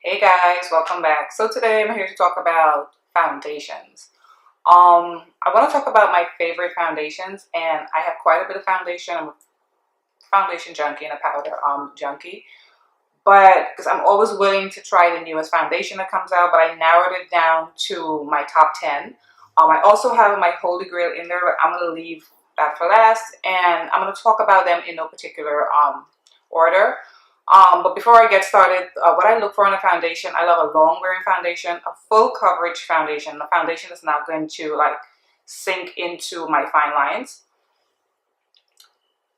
Hey guys, welcome back. So today I'm here to talk about foundations. I want to talk about my favorite foundations, and I have quite a bit of foundation. I'm a foundation junkie and a powder junkie, but because I'm always willing to try the newest foundation that comes out, but I narrowed it down to my top 10. I also have my holy grail in there, but I'm going to leave that for last, and I'm going to talk about them in no particular order. But before I get started, what I look for in a foundation, I love a long wearing foundation, a full coverage foundation. The foundation is not going to like sink into my fine lines.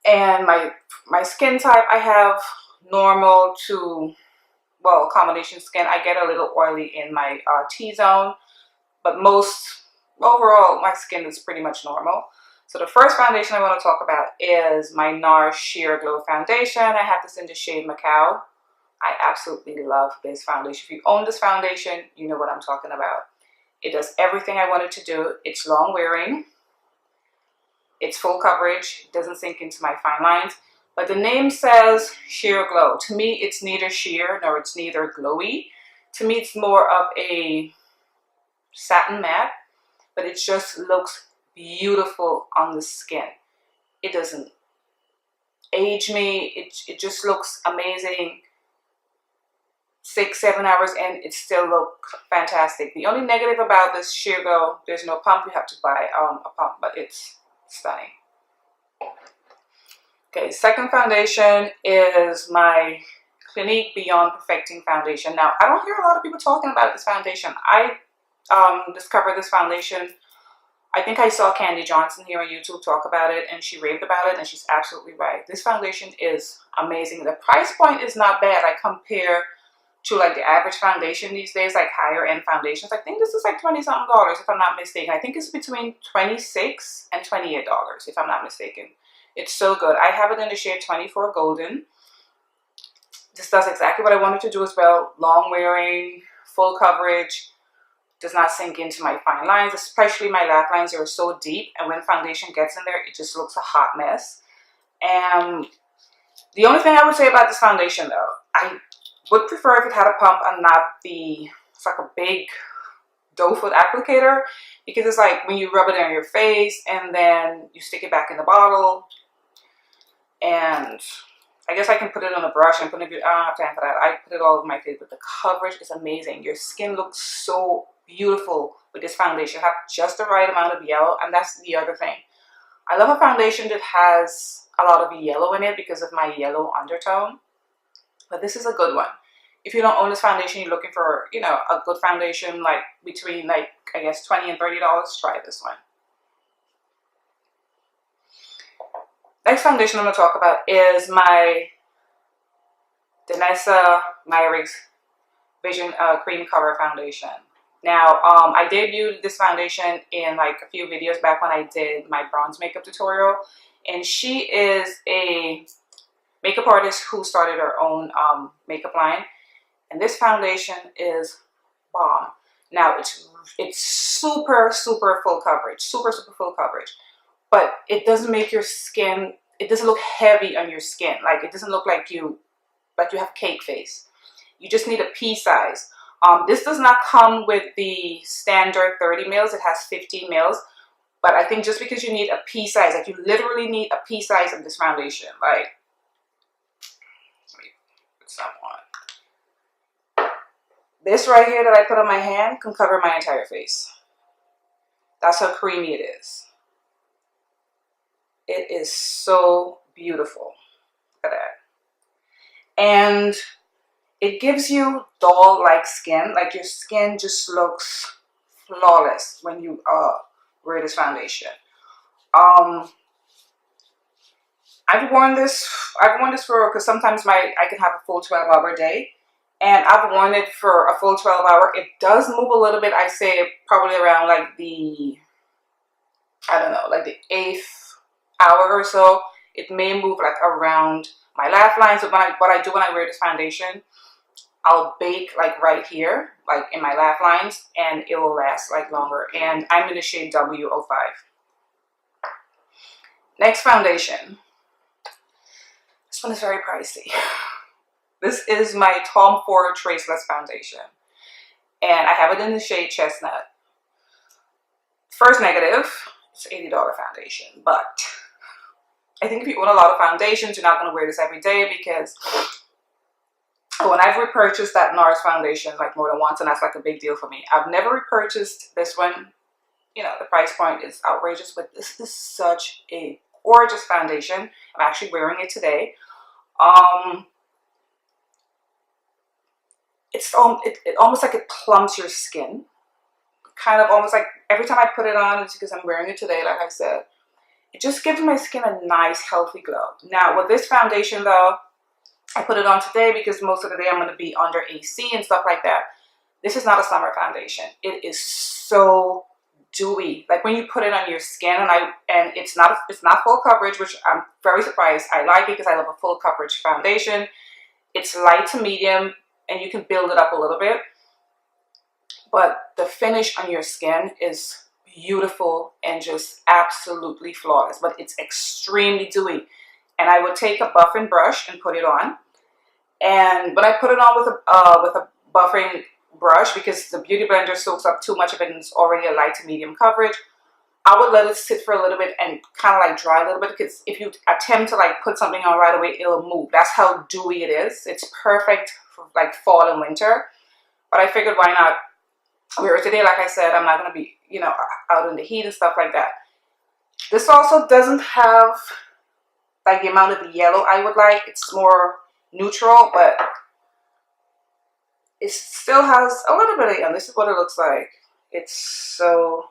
And my skin type, I have normal to, well, combination skin. I get a little oily in my T-zone, but overall, my skin is pretty much normal. So the first foundation I want to talk about is my Nars Sheer Glow Foundation. I have this in the shade Macao. I absolutely love this foundation. If you own this foundation, you know what I'm talking about. It does everything I want it to do. It's long wearing. It's full coverage. It doesn't sink into my fine lines. But the name says Sheer Glow. To me, it's neither sheer nor it's neither glowy. To me, it's more of a satin matte, but it just looks beautiful on the skin. It doesn't age me. It just looks amazing. 6-7 hours in, it still looks fantastic. The only negative about this Sheer Glow, there's no pump. You have to buy a pump, but it's stunning. Okay, second foundation is my Clinique Beyond Perfecting Foundation. Now, I don't hear a lot of people talking about this foundation. I discovered this foundation. I think I saw Candy Johnson here on YouTube talk about it, and she raved about it, and she's absolutely right. This foundation is amazing. The price point is not bad. I compare to like the average foundation these days, like higher end foundations. I think this is like $20-something if I'm not mistaken. I think it's between $26 and $28 if I'm not mistaken. It's so good. I have it in the shade 24 Golden. This does exactly what I wanted to do as well. Long wearing, full coverage. Does not sink into my fine lines, especially my laugh lines are so deep, and when foundation gets in there, it just looks a hot mess. And the only thing I would say about this foundation though, I would prefer if it had a pump and not it's like a big doe foot applicator, because it's like when you rub it on your face and then you stick it back in the bottle, and I guess I can put it on a brush and put it, I don't have time for that. I put it all over my face, but the coverage is amazing. Your skin looks so beautiful with this foundation. You have just the right amount of yellow, and that's the other thing. I love a foundation that has a lot of yellow in it because of my yellow undertone, but this is a good one. If you don't own this foundation, you're looking for, you know, a good foundation like between like, I guess, $20 and $30, try this one. Next foundation I'm going to talk about is my Danessa Myricks Vision Cream Cover Foundation. Now, I debuted this foundation in like a few videos back when I did my bronze makeup tutorial, and she is a makeup artist who started her own makeup line, and this foundation is bomb. Now, it's super full coverage, super full coverage, but it doesn't make your skin, it doesn't look heavy on your skin. Like, it doesn't look like you have cake face. You just need a pea size. This does not come with the standard 30 mils. It has 15 mils. But I think just because you need a pea size, like you literally need a pea size of this foundation. Like, let me put some on. This right here that I put on my hand can cover my entire face. That's how creamy it is. It is so beautiful. Look at that. And it gives you doll-like skin. Like your skin just looks flawless when you wear this foundation. I've worn this for, because sometimes I can have a full 12-hour day, and I've worn it for a full 12-hour. It does move a little bit. I say probably around like the, I don't know, like the 8th hour or so. It may move like around my laugh lines. So what I do when I wear this foundation, I'll bake like right here, like in my laugh lines, and it will last like longer. And I'm in the shade W05. Next foundation. This one is very pricey. This is my Tom Ford Traceless Foundation. And I have it in the shade Chestnut. First negative, it's an $80 foundation. But I think if you own a lot of foundations, you're not going to wear this every day, because when I've repurchased that Nars foundation like more than once, and that's like a big deal for me. I've never repurchased this one. You know, the price point is outrageous, but this is such a gorgeous foundation. I'm actually wearing it today. It's almost like it plumps your skin. Kind of almost like every time I put it on, it's because I'm wearing it today, like I said. It just gives my skin a nice, healthy glow. Now, with this foundation, though, I put it on today because most of the day I'm going to be under AC and stuff like that. This is not a summer foundation. It is so dewy. Like when you put it on your skin, and it's not full coverage, which I'm very surprised. I like it because I love a full coverage foundation. It's light to medium, and you can build it up a little bit. But the finish on your skin is beautiful and just absolutely flawless. But it's extremely dewy. And I would take a buffing brush and put it on. And when I put it on with a buffing brush, because the Beauty Blender soaks up too much of it and it's already a light to medium coverage, I would let it sit for a little bit and kind of like dry a little bit, because if you attempt to like put something on right away, it'll move. That's how dewy it is. It's perfect for like fall and winter. But I figured, why not wear it today? Like I said, I'm not going to be, you know, out in the heat and stuff like that. This also doesn't have like the amount of yellow I would like. It's more neutral, but it still has a little bit of yellow. This is what it looks like. It's so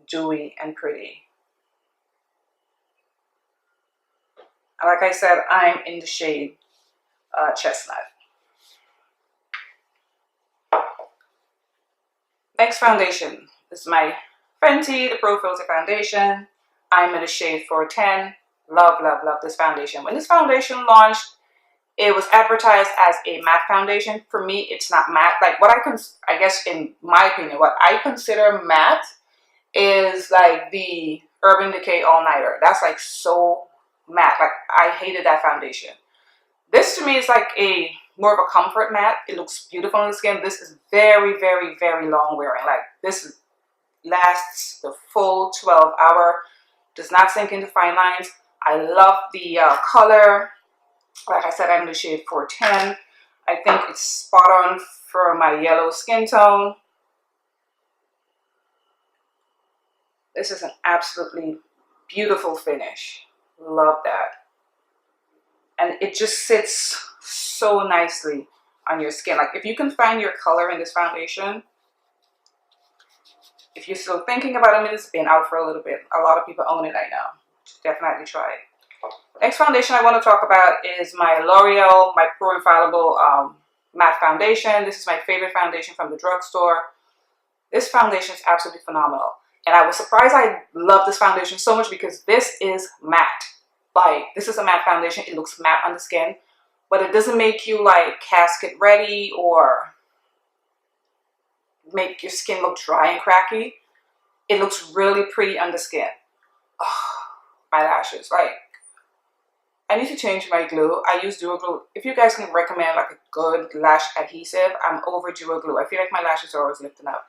dewy and pretty. And like I said, I'm in the shade Chestnut. Next foundation. This is my Fenty, the Pro Filter Foundation. I'm in the shade 410. Love, love, love this foundation. When this foundation launched, it was advertised as a matte foundation. For me, it's not matte. Like what I guess in my opinion, what I consider matte is like the Urban Decay All Nighter. That's like so matte. Like I hated that foundation. This to me is like a more of a comfort matte. It looks beautiful on the skin. This is very, very, very long wearing. Like this lasts the full 12 hour. Does not sink into fine lines. I love the color. Like I said, I'm in the shade 410. I think it's spot on for my yellow skin tone. This is an absolutely beautiful finish. Love that. And it just sits so nicely on your skin. Like if you can find your color in this foundation, if you're still thinking about it, I mean, it's been out for a little bit. A lot of people own it right now. Definitely try it. Next foundation I want to talk about is my L'Oreal, my Pro Infallible matte foundation. This is my favorite foundation from the drugstore. This foundation is absolutely phenomenal. And I was surprised I love this foundation so much because this is matte. Like, this is a matte foundation. It looks matte on the skin, but it doesn't make you like casket ready or make your skin look dry and cracky. It looks really pretty on the skin. Oh, my lashes, like, I need to change my glue. I use Duo Glue. If you guys can recommend like a good lash adhesive, I'm over Duo Glue. I feel like my lashes are always lifting up.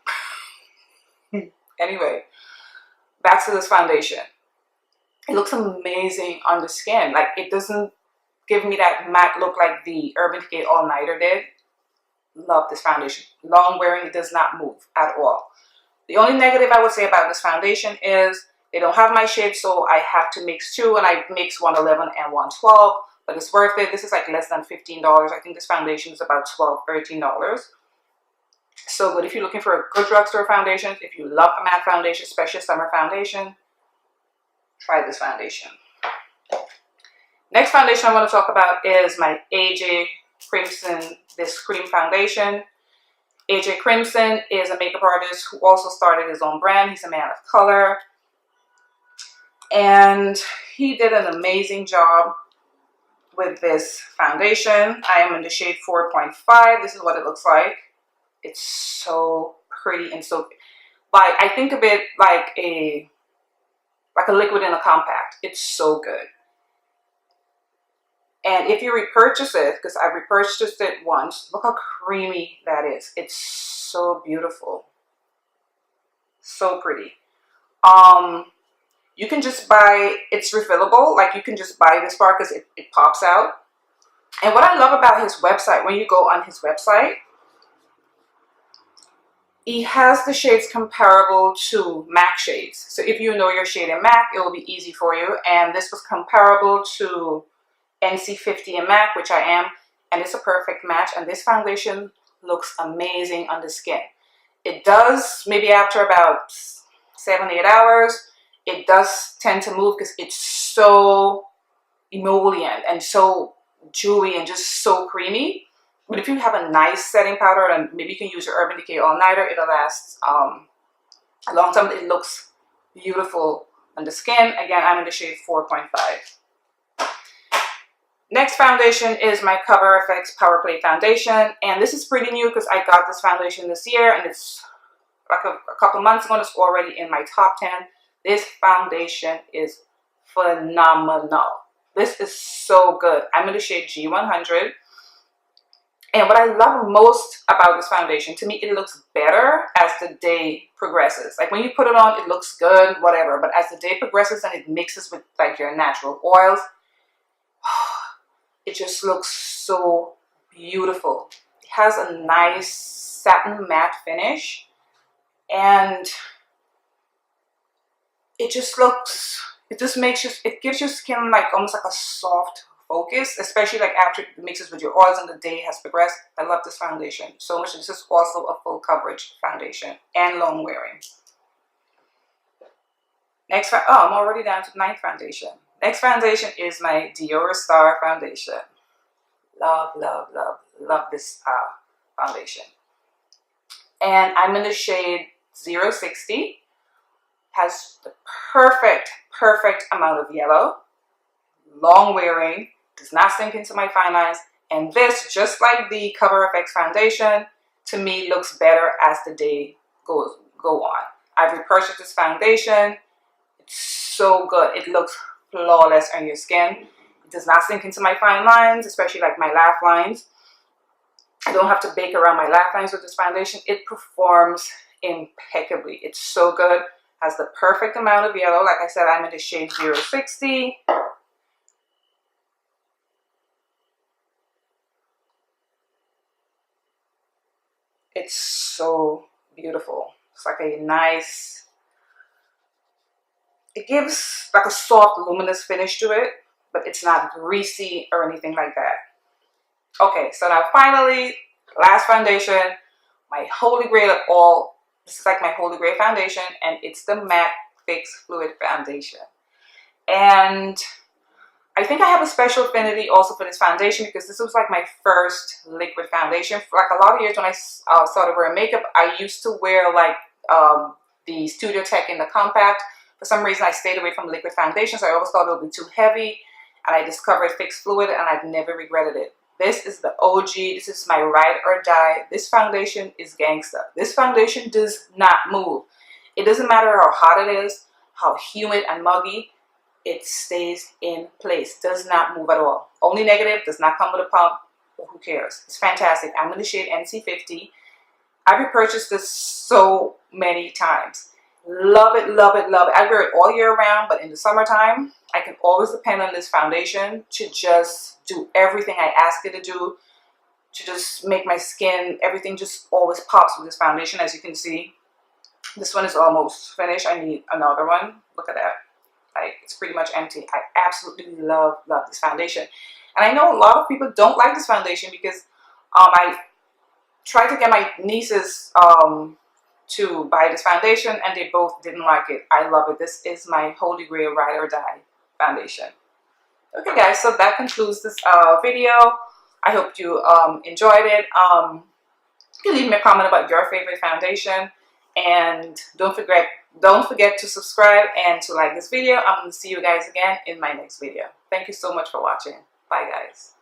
Anyway, back to this foundation. It looks amazing on the skin. Like, it doesn't give me that matte look like the Urban Decay All Nighter did. Love this foundation. Long wearing, it does not move at all. The only negative I would say about this foundation is they don't have my shade, so I have to mix two, and I mix 111 and 112, but it's worth it. This is like less than $15. I think this foundation is about $12, $13. So good if you're looking for a good drugstore foundation. If you love a matte foundation, especially a summer foundation, try this foundation. Next foundation I want to talk about is my AJ Crimson, this cream foundation. AJ Crimson is a makeup artist who also started his own brand. He's a man of color. And he did an amazing job with this foundation. I am in the shade 4.5. This is what it looks like. It's so pretty and so, like, I think of it like a liquid in a compact. It's so good. And if you repurchase it, because I repurchased it once, look how creamy that is. It's so beautiful. So pretty. You can just buy, it's refillable. Like you can just buy this bar because it pops out. And what I love about his website, when you go on his website, he has the shades comparable to MAC shades. So if you know your shade in MAC, it will be easy for you. And this was comparable to NC50 in MAC, which I am. And it's a perfect match. And this foundation looks amazing on the skin. It does, maybe after about 7-8 hours, it does tend to move because it's so emollient and so dewy and just so creamy. But if you have a nice setting powder, and maybe you can use your Urban Decay All-Nighter, it'll last a long time. It looks beautiful on the skin. Again, I'm in the shade 4.5. Next foundation is my Cover FX Power Play Foundation. And this is pretty new because I got this foundation this year, and it's like a couple months ago, and it's already in my top 10. This foundation is phenomenal. This is so good. I'm in the shade G100. And what I love most about this foundation, to me, it looks better as the day progresses. Like when you put it on, it looks good, whatever. But as the day progresses and it mixes with like your natural oils, it just looks so beautiful. It has a nice satin matte finish. And it just looks, it just makes you, it gives your skin like almost like a soft focus, especially like after it mixes with your oils and the day has progressed. I love this foundation so much. This is also a full coverage foundation and long wearing. Next, oh, I'm already down to the 9th foundation. Next foundation is my Dior Star foundation. Love, love, love, love this foundation. And I'm in the shade 060. Has the perfect amount of yellow, long wearing, does not sink into my fine lines, and this, just like the Cover FX foundation, to me looks better as the day go on. I've repurchased this foundation. It's so good. It looks flawless on your skin. It does not sink into my fine lines, especially like my laugh lines. I don't have to bake around my laugh lines with this foundation. It performs impeccably. It's so good. Has the perfect amount of yellow. Like I said, I'm in the shade 060. It's so beautiful. It's like a nice, it gives like a soft luminous finish to it, but it's not greasy or anything like that. Okay, so now finally, last foundation, my holy grail of all. This is like my holy grail foundation, and it's the Matte Fix Fluid Foundation. And I think I have a special affinity also for this foundation because this was like my first liquid foundation. For like a lot of years when I started wearing makeup, I used to wear like the Studio Tech in the compact. For some reason, I stayed away from liquid foundations. I always thought it would be too heavy, and I discovered Fix Fluid, and I've never regretted it. This is the OG. This is my ride or die. This foundation is gangsta. This foundation does not move. It doesn't matter how hot it is, how humid and muggy, it stays in place. Does not move at all. Only negative, does not come with a pump, but who cares? It's fantastic. I'm in the shade NC50. I've repurchased this so many times. Love it, love it, love it. I wear it all year round, but in the summertime, I can always depend on this foundation to just do everything I ask it to do, to just make my skin, everything just always pops with this foundation. As you can see, this one is almost finished. I need another one. Look at that. Like, it's pretty much empty. I absolutely love this foundation. And I know a lot of people don't like this foundation because I tried to get my nieces to buy this foundation, and they both didn't like it. I love it. This is my holy grail ride or die foundation. Okay guys, so that concludes this video. I hope you enjoyed it. You can leave me a comment about your favorite foundation, and don't forget to subscribe and to like this video. I'm going to see you guys again in my next video. Thank you so much for watching. Bye guys.